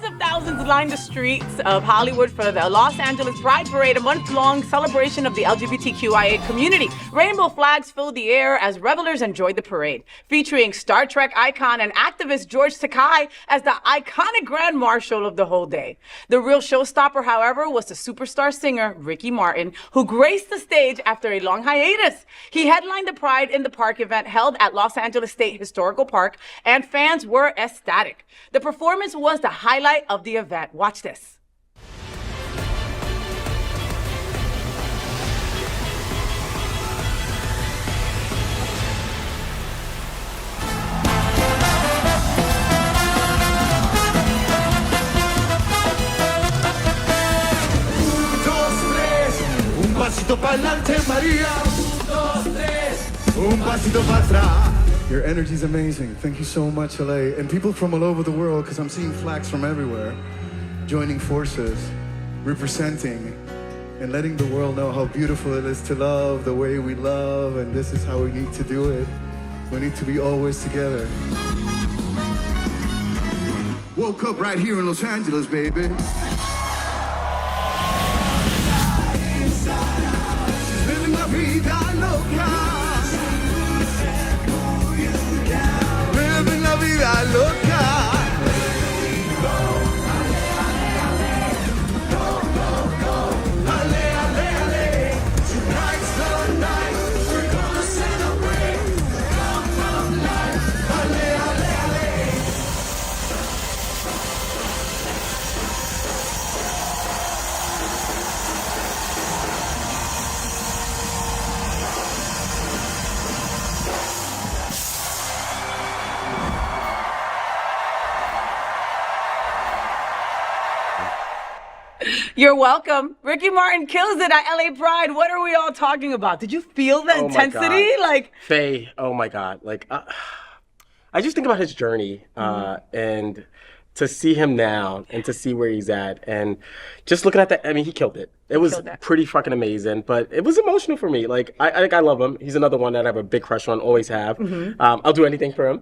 of thousands lined the streets of Hollywood for the Los Angeles Pride Parade, a month-long celebration of the LGBTQIA community. Rainbow flags filled the air as revelers enjoyed the parade, featuring Star Trek icon and activist George Takei as the iconic Grand Marshal of the whole day. The real showstopper, however, was the superstar singer Ricky Martin, who graced the stage after a long hiatus. He headlined the Pride in the Park event held at Los Angeles State Historical Park, and fans were ecstatic. The performance was the highlight of the event. Watch this. Un pasito pa'lante, María. Dos, tres. Un pasito para atrás. Your energy's amazing. Thank you so much, LA. And people from all over the world, because I'm seeing flags from everywhere, joining forces, representing, and letting the world know how beautiful it is to love the way we love, and this is how we need to do it. We need to be always together. Woke up right here in Los Angeles, baby. Living la vida loca. Living la vida loca. Ale, ale, ale. Tonight's the night. We're gonna celebrate. Come from life. Ale, ale, ale. You're welcome. Ricky Martin kills it at LA Pride. What are we all talking about? Did you feel the intensity? Like, Faye, oh my God. Like, I just think about his journey and to see him now and to see where he's at and just looking at that, I mean, he killed it. It was pretty fucking amazing, but it was emotional for me. Like, I love him. He's another one that I have a big crush on, always have. I'll do anything for him.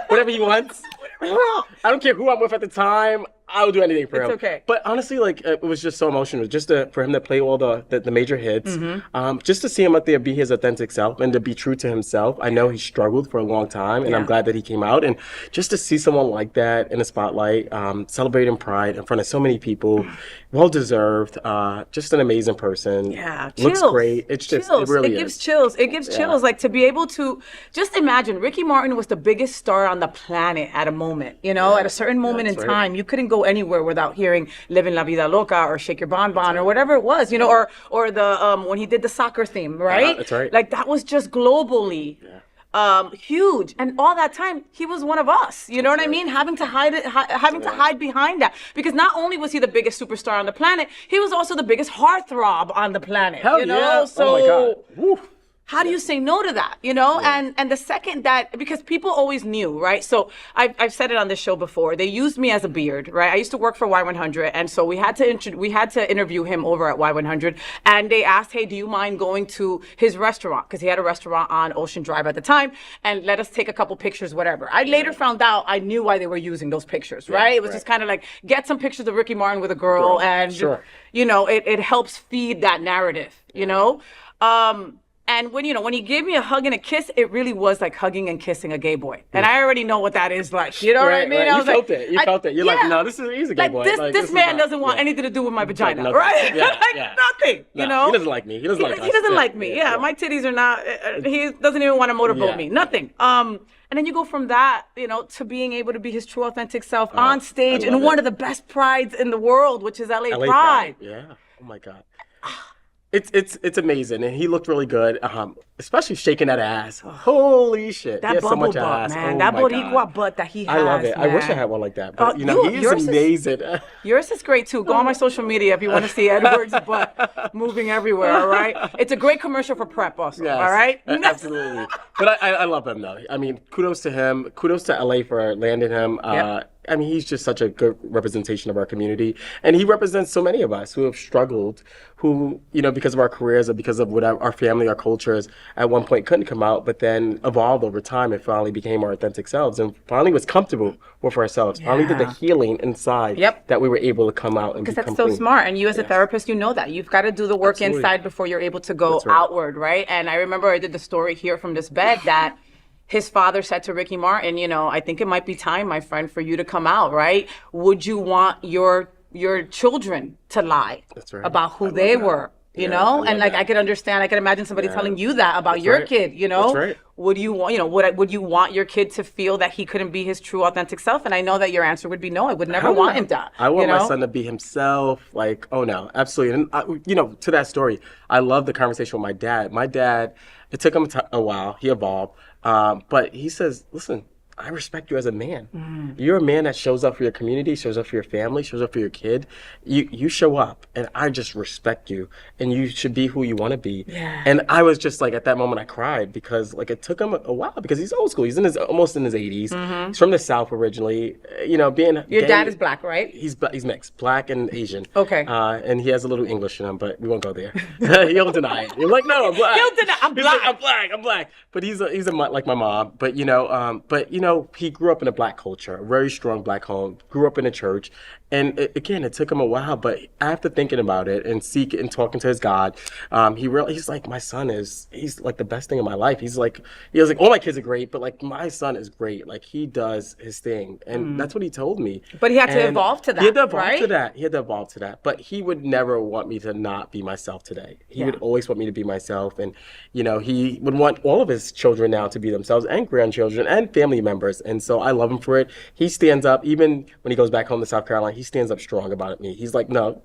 Whatever he wants. I don't care who I'm with at the time. I'll do anything for him. It's okay. But honestly, like, it was just so emotional. Just for him to play all the major hits. Just to see him out there be his authentic self and to be true to himself. I know he struggled for a long time, and I'm glad that he came out. And just to see someone like that in the spotlight, celebrating Pride in front of so many people, well-deserved, just an amazing person. Yeah, looks chills. great. It's just, chills. it really it gives is. chills. It gives chills. Like, to be able to just imagine, Ricky Martin was the biggest star on the planet at a moment. You know, at a certain moment in time, you couldn't go anywhere without hearing "Living La Vida Loca" or "Shake Your Bon Bon" or whatever it was. You know, or the when he did the soccer theme, right? That's right. Like, that was just globally. Huge, and all that time he was one of us. You know what I mean? Having to hide it, having to hide behind that, because not only was he the biggest superstar on the planet, he was also the biggest heartthrob on the planet. Hell you know? yeah. So oh my God. Woo. how do you say no to that? You know, and the second that, because people always knew, right? So I've said it on this show before. They used me as a beard, right? I used to work for Y100, and so we had to interview him over at Y100, and they asked, hey, do you mind going to his restaurant? Because he had a restaurant on Ocean Drive at the time, and let us take a couple pictures, whatever. I later found out I knew why they were using those pictures, right? It was just kind of like, get some pictures of Ricky Martin with a girl, and you know, it helps feed that narrative, you know. And when he gave me a hug and a kiss, it really was like hugging and kissing a gay boy. And I already know what that is like. You know what I mean? Right. I You felt it. You felt it. You're like, no, he's a gay like, boy. This man doesn't want anything to do with my vagina, nothing. right? Yeah, like, yeah. nothing, No, you know? he doesn't like me. He doesn't like us. He doesn't like me. Yeah, my titties are not, he doesn't even want to motorboat me. Nothing. And then you go from that, you know, to being able to be his true, authentic self on stage in one of the best prides in the world, which is LA Pride. Yeah. Oh my God. It's amazing, and he looked really good, especially shaking that ass. Holy shit! That bubble so much butt, ass. man. Oh that my Boricua God. butt that he has. I love it. Man. I wish I had one like that. But he is amazing. Yours is great too. Go on my social media if you want to see Edward's butt moving everywhere. All right, it's a great commercial for prep, also. Yes, all right, absolutely. But I love him though. I mean, kudos to him. Kudos to LA for landing him. I mean, he's just such a good representation of our community. And he represents so many of us who have struggled, who, you know, because of our careers or because of what our family, our cultures, at one point couldn't come out, but then evolved over time and finally became our authentic selves and finally was comfortable with ourselves. Finally did the healing inside that we were able to come out and become Because that's so clean. smart. And you as a therapist, you know that. You've got to do the work inside before you're able to go outward, right? And I remember I did the story here from this bed that his father said to Ricky Martin, you know, I think it might be time, my friend, for you to come out, right? Would you want your children to lie about who they were? You know, and like I could understand, I could imagine somebody telling you that about your kid, you know? Would you want, you know, would you want your kid to feel that he couldn't be his true authentic self? And I know that your answer would be no. I would never want him to. I want my son to be himself. Like, oh no, absolutely. And you know, to that story, I love the conversation with my dad. My dad, it took him a while. He evolved, but he says, listen, I respect you as a man. You're a man that shows up for your community, shows up for your family, shows up for your kid. You show up, and I just respect you, and you should be who you want to be. And I was just like, at that moment, I cried because like it took him a while because he's old school. He's almost in his 80s. He's from the South originally. You know, being your gay, dad is black, right? He's mixed, black and Asian. Okay. And he has a little English in him, but we won't go there. He'll deny it. He's like, no, I'm black. He'll deny. I'm black. Like, I'm black. But he's like my mom. But you know, he grew up in a black culture, a very strong black home, grew up in a church. And again, it took him a while, but after thinking about it and talking to his God, he's like, my son he's like the best thing in my life. He was like, all my kids are great, but like my son is great. Like he does his thing. And that's what he told me. But he had to evolve to that, He had to evolve right? to that. He had to evolve to that. But he would never want me to not be myself today. He would always want me to be myself. And, you know, he would want all of his children now to be themselves and grandchildren and family members. And so I love him for it. He stands up, even when he goes back home to South Carolina, he stands up strong about me. He's like, no,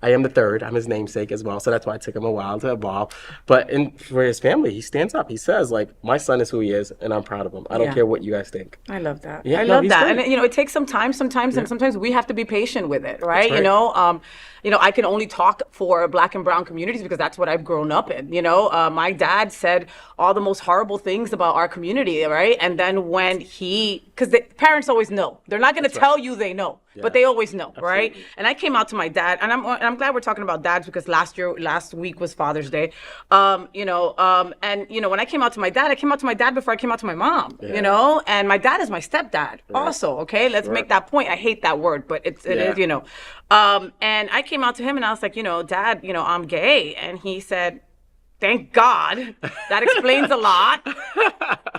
I am the third. I'm his namesake as well. So that's why it took him a while to evolve. But for his family, he stands up. He says, like, my son is who he is, and I'm proud of him. I don't care what you guys think. I love that. Yeah, I love that. Great. And, you know, it takes some time sometimes, and sometimes we have to be patient with it, right? You know, I can only talk for Black and brown communities because that's what I've grown up in. You know, my dad said all the most horrible things about our community, right? And then when because the parents always know. They're not going to tell you they know, but they always know, right? And I came out to my dad, and I'm glad we're talking about dads because last week was Father's Day. And you know, when I came out to my dad, I came out to my dad before I came out to my mom. You know, and my dad is my stepdad also. Okay, let's make that point. I hate that word, but it is, you know. And I came out to him and I was like, you know, Dad, you know, I'm gay. And he said, thank God. That explains a lot.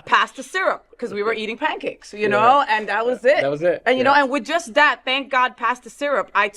Pass the syrup, because we were eating pancakes, you know, and that was it. That was it. And, you know, and with just that, thank God, pass the syrup, I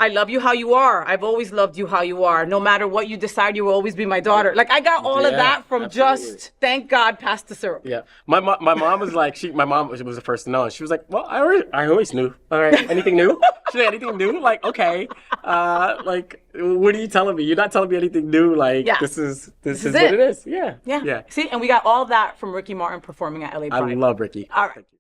love you how you are. I've always loved you how you are. No matter what you decide, you will always be my daughter. Like, I got all of that from just, thank God, pass the syrup. Yeah. My mom was like, my mom was the first to know. And she was like, well, I always knew. All right. Anything new? She said, anything new? Like, okay. Like, what are you telling me? You're not telling me anything new. Like, this is what it is. Yeah. See, and we got all that from Ricky Martin performing at LA Pride. I love Ricky. All right.